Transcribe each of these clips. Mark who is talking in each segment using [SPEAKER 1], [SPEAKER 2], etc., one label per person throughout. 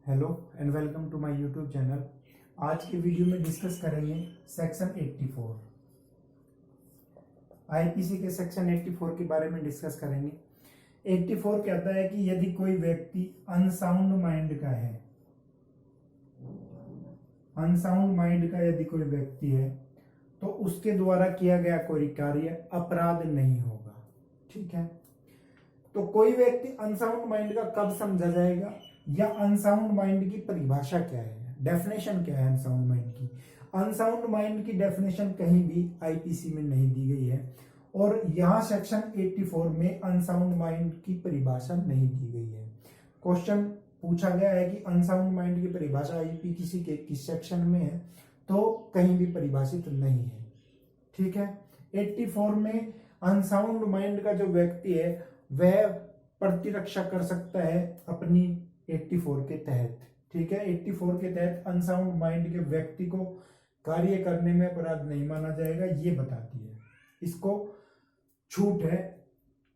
[SPEAKER 1] Hello and welcome to my YouTube channel. आज के video में डिस्कस करेंगे सेक्शन 84 आईपीसी के सेक्शन 84 के बारे में डिस्कस करेंगे। 84 कहता है कि यदि कोई व्यक्ति अनसाउंड माइंड का है, अनसाउंड माइंड का यदि कोई व्यक्ति है तो उसके द्वारा किया गया कोई कार्य अपराध नहीं होगा। ठीक है, तो कोई व्यक्ति अनसाउंड माइंड का कब समझा जाएगा या अनसाउंड माइंड की परिभाषा क्या है, डेफिनेशन क्या है अनसाउंड माइंड की। अनसाउंड माइंड की डेफिनेशन कहीं भी आईपीसी में नहीं दी गई है और यहाँ सेक्शन 84 में अनसाउंड माइंड की परिभाषा नहीं दी गई है। क्वेश्चन पूछा गया है कि अनसाउंड माइंड की परिभाषा आईपीसी के किस सेक्शन में है, तो कहीं भी परिभाषित नहीं है। ठीक है, 84 में अनसाउंड माइंड का जो व्यक्ति है वह प्रतिरक्षा कर सकता है अपनी 84 के तहत। ठीक है, 84 के तहत अनसाउंड माइंड के व्यक्ति को कार्य करने में अपराध नहीं माना जाएगा, ये बताती है। इसको छूट है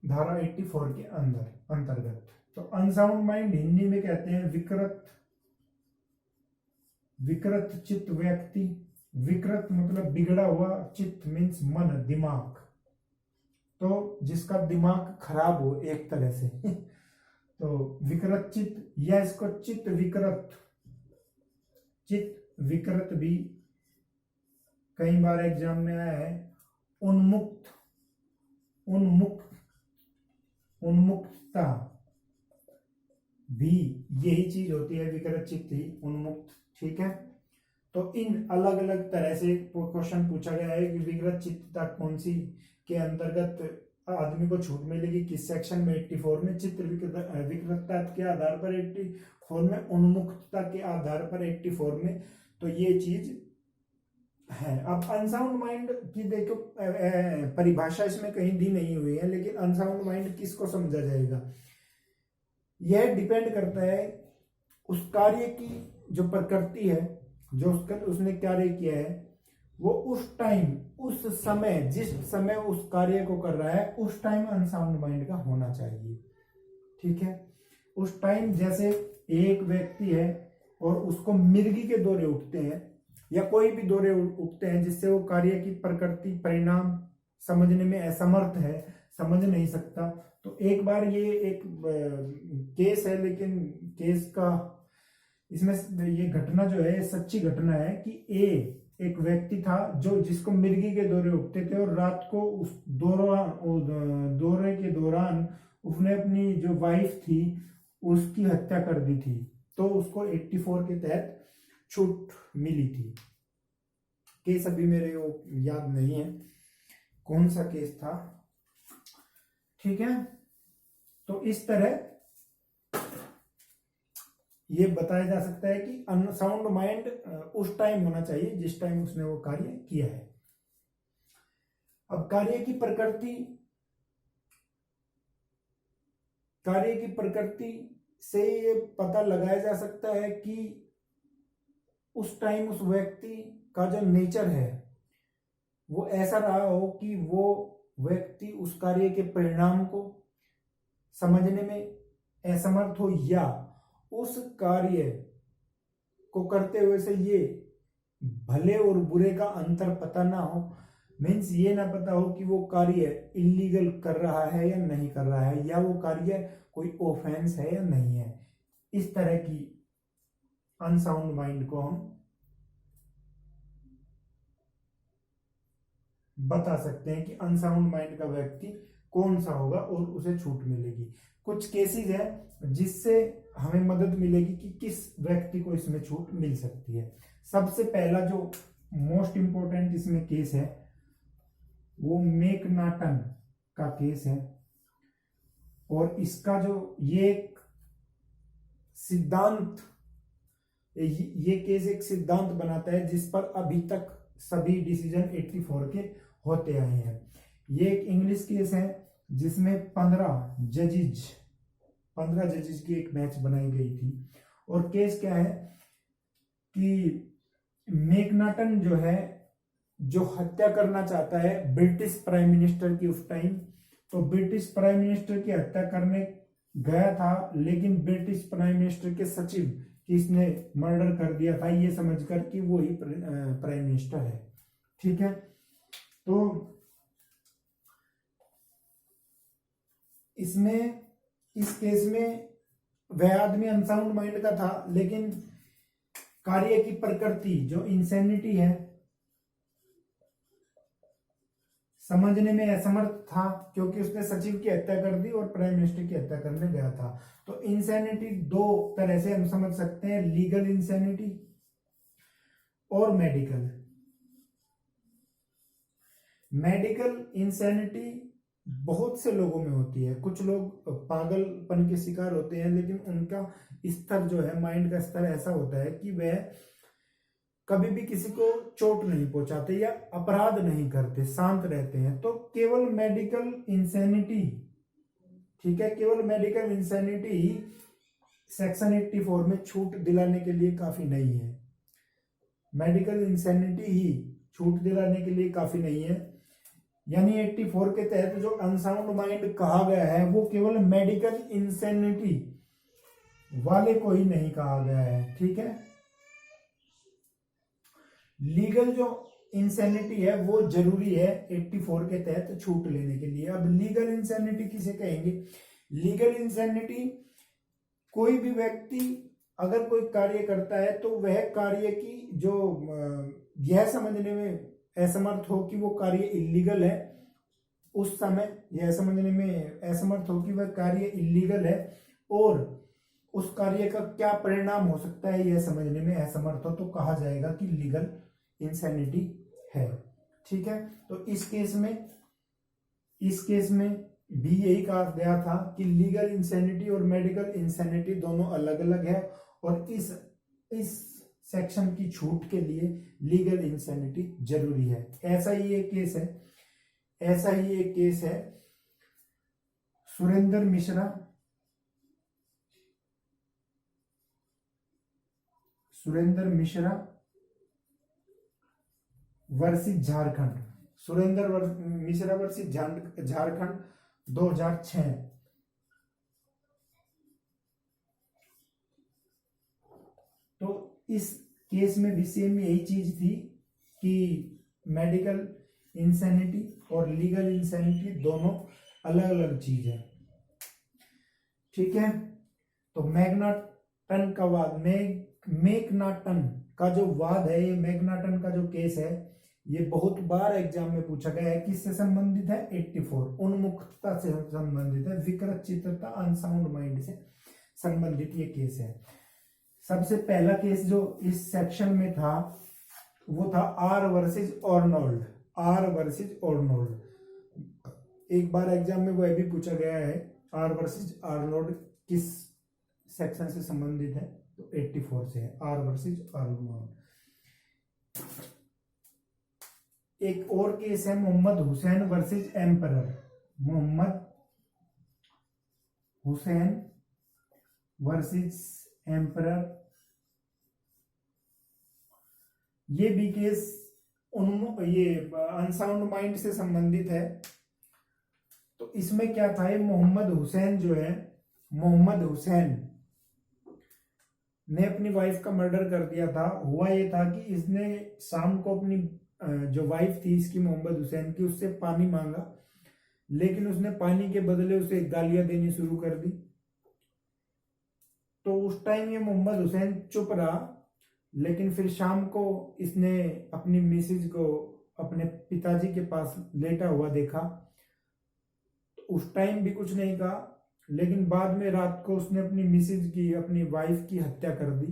[SPEAKER 1] धारा 84 के अंतर्गत। तो अनसाउंड माइंड हिंदी में कहते हैं विकृत चित्त व्यक्ति। विकृत मतलब बिगड़ा हुआ, चित्त मीन्स मन, दिमाग, तो जिसका दिमाग खराब हो एक तरह से तो विकृत चित्त, या इसको चित्त विकृत भी कई बार एग्जाम में आया है। उन्मुक्तता भी यही चीज होती है, विकृत चित्त ही उन्मुक्त। ठीक है, तो इन अलग अलग तरह से क्वेश्चन पूछा गया है कि विकृत चित्तता कौन सी के अंतर्गत आदमी को छूट मिलेगी, किस सेक्शन में। 84 में चित्त विकृतता के आधार पर 84 में, उन्मुक्तता के आधार पर 84 में, तो ये चीज है। अब अनसाउंड माइंड की देखो परिभाषा इसमें कहीं दी नहीं हुई है, लेकिन अनसाउंड माइंड किसको समझा जाएगा यह डिपेंड करता है उस कार्य की जो प्रकृति है, जो उसने कार्य किया है, वो उस टाइम, उस समय, जिस समय उस कार्य को कर रहा है उस टाइम अनसाउंड माइंड का होना चाहिए। ठीक है, उस टाइम जैसे एक व्यक्ति है और उसको मिर्गी के दौरे उठते हैं या कोई भी दौरे उठते हैं जिससे वो कार्य की प्रकृति परिणाम समझने में असमर्थ है, समझ नहीं सकता। तो एक बार ये एक केस है, लेकिन केस का इसमें ये घटना जो है सच्ची घटना है कि एक व्यक्ति था जिसको मिर्गी के दौरे उठते थे और रात को उस दौरे के दौरान उसने अपनी जो वाइफ थी उसकी हत्या कर दी थी, तो उसको 84 के तहत छूट मिली थी। केस अभी मेरे को याद नहीं है कौन सा केस था। ठीक है, तो इस तरह ये बताया जा सकता है कि अनसाउंड माइंड उस टाइम होना चाहिए जिस टाइम उसने वो कार्य किया है। अब कार्य की प्रकृति से ये पता लगाया जा सकता है कि उस टाइम उस व्यक्ति का जो नेचर है वो ऐसा रहा हो कि वो व्यक्ति उस कार्य के परिणाम को समझने में असमर्थ हो, या उस कार्य को करते हुए से ये भले और बुरे का अंतर पता ना हो, मीन्स ये ना पता हो कि वो कार्य इलीगल कर रहा है या नहीं कर रहा है, या वो कार्य कोई ऑफेंस है या नहीं है। इस तरह की अनसाउंड माइंड को हम बता सकते हैं कि अनसाउंड माइंड का व्यक्ति कौन सा होगा और उसे छूट मिलेगी। कुछ केसेस है जिससे हमें मदद मिलेगी कि किस व्यक्ति को इसमें छूट मिल सकती है। सबसे पहला जो मोस्ट इंपॉर्टेंट इसमें केस है वो मैकनाटन का केस है, और इसका जो ये केस एक सिद्धांत बनाता है जिस पर अभी तक सभी डिसीजन 84 के होते आए हैं। ये एक इंग्लिश केस है जिसमें 15 जजेज की एक मैच बनाई गई थी। और केस क्या है कि मैकनाटन जो है, जो हत्या करना चाहता है ब्रिटिश प्राइम मिनिस्टर की उस टाइम, तो ब्रिटिश प्राइम मिनिस्टर की हत्या करने गया था, लेकिन ब्रिटिश प्राइम मिनिस्टर के सचिव कि इसने मर्डर कर दिया था, ये समझकर कि वो ही प्राइम मिनिस्टर है। ठीक है, तो इसमें इस केस में वह आदमी अनसाउंड माइंड का था, लेकिन कार्य की प्रकृति जो इंसैनिटी है समझने में असमर्थ था, क्योंकि उसने सचिव की हत्या कर दी और प्राइम मिनिस्टर की हत्या करने गया था। तो इंसैनिटी दो तरह से हम समझ सकते हैं, लीगल इंसैनिटी और मेडिकल। मेडिकल इंसैनिटी बहुत से लोगों में होती है, कुछ लोग पागलपन के शिकार होते हैं, लेकिन उनका स्तर जो है, माइंड का स्तर ऐसा होता है कि वह कभी भी किसी को चोट नहीं पहुंचाते या अपराध नहीं करते, शांत रहते हैं। तो केवल मेडिकल इंसैनिटी, ठीक है, केवल मेडिकल इंसैनिटी सेक्शन 84 में छूट दिलाने के लिए काफी नहीं है। मेडिकल इंसैनिटी ही छूट दिलाने के लिए काफी नहीं है, यानी 84 के तहत जो अनसाउंड माइंड कहा गया है वो केवल मेडिकल इंसैनिटी वाले को ही नहीं कहा गया है। ठीक है, लीगल जो इंसैनिटी है वो जरूरी है 84 के तहत छूट लेने के लिए। अब लीगल इंसैनिटी किसे कहेंगे? लीगल इंसैनिटी कोई भी व्यक्ति अगर कोई कार्य करता है तो वह कार्य की जो यह समझने में असमर्थ हो कि वो कार्य इलीगल है, उस समय यह समझने में असमर्थ हो कि वह कार्य इलीगल है और उस कार्य का क्या परिणाम हो सकता है यह समझने में असमर्थ हो, तो कहा जाएगा कि लीगल इंसैनिटी है। ठीक है, तो इस केस में भी यही कहा गया था कि लीगल इंसैनिटी और मेडिकल इंसैनिटी दोनों अलग अलग है, और इस सेक्शन की छूट के लिए लीगल इंसैनिटी जरूरी है। ऐसा ही एक केस है सुरेंद्र मिश्रा वर्सेस झारखंड, सुरेंद्र मिश्रा वर्सेस झारखंड 2006। तो इस केस में भी सेम यही चीज थी कि मेडिकल इंसैनिटी और लीगल इंसैनिटी दोनों अलग अलग चीज है। ठीक है, तो मैग्नाटन का वाद, मैग्नाटन का जो वाद है, ये मैग्नाटन का जो केस है, ये बहुत बार एग्जाम में पूछा गया है। किससे संबंधित है? 84, उन्मुक्तता से संबंधित है, विकृत चित्तता, अनसाउंड माइंड से संबंधित ये केस है। सबसे पहला केस जो इस सेक्शन में था वो था आर वर्सेस ऑर्नोल्ड। एक बार एग्जाम में वह भी पूछा गया है, आर वर्सेस आर्नोल्ड किस सेक्शन से संबंधित है? तो 84 से है, आर वर्सेस आर्नोल्ड। एक और केस है Mohammad Hussain versus emperor, Mohammad Hussain versus emperor. ये भी केस ये अनसाउंड माइंड से संबंधित है। तो इसमें क्या था, ये मोहम्मद हुसैन जो है, मोहम्मद हुसैन ने अपनी वाइफ का मर्डर कर दिया था। हुआ ये था कि इसने शाम को अपनी जो वाइफ थी इसकी, मोहम्मद हुसैन की, उससे पानी मांगा, लेकिन उसने पानी के बदले उसे गालियां देनी शुरू कर दी। तो उस टाइम ये मोहम्मद हुसैन चुप रहा, लेकिन फिर शाम को इसने अपनी मिसेज को अपने पिताजी के पास लेटा हुआ देखा। तो उस टाइम भी कुछ नहीं कहा, लेकिन बाद में रात को उसने अपनी मिसेज की, अपनी वाइफ की हत्या कर दी।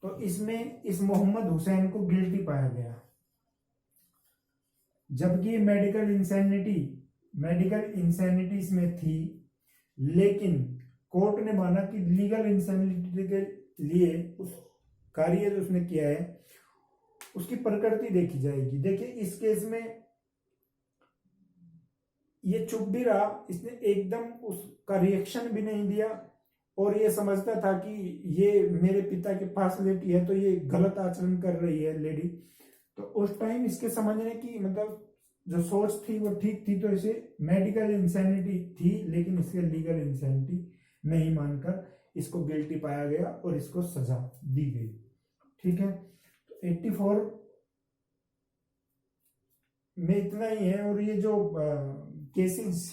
[SPEAKER 1] तो इसमें इस मोहम्मद हुसैन को गिल्टी पाया गया, जबकि मेडिकल इंसैनिटी इसमें थी, लेकिन कोर्ट ने माना कि लीगल इंसैनिटी के लिए उस कार्य जो उसने किया है उसकी प्रकृति देखी जाएगी। देखिए, इस केस में ये चुप भी रहा, इसने एकदम उसका रिएक्शन भी नहीं दिया, और ये समझता था कि ये मेरे पिता के पास लेटी है तो ये गलत आचरण कर रही है लेडी। तो उस टाइम इसके समझने की मतलब जो सोच थी वो ठीक थी, तो इसे मेडिकल इंसैनिटी थी, लेकिन इसके लीगल इंसैनिटी नहीं मानकर इसको गिल्टी पाया गया और इसको सजा दी गई। ठीक है, तो 84 में इतना ही है। और ये जो केसेस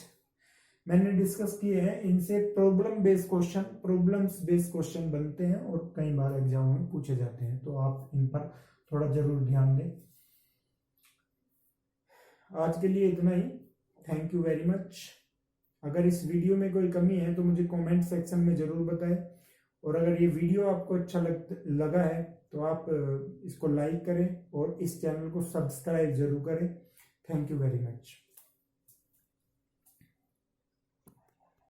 [SPEAKER 1] मैंने डिस्कस किए हैं इनसे प्रॉब्लम्स बेस्ड क्वेश्चन बनते हैं और कई बार एग्जाम में पूछे जाते हैं, तो आप इन पर थोड़ा जरूर ध्यान दें। आज के लिए इतना ही। Thank you very much. अगर इस वीडियो में कोई कमी है तो मुझे कमेंट सेक्शन में जरूर बताएं, और अगर ये वीडियो आपको अच्छा लगा है तो आप इसको लाइक करें और इस चैनल को सब्सक्राइब जरूर करें। Thank you very much.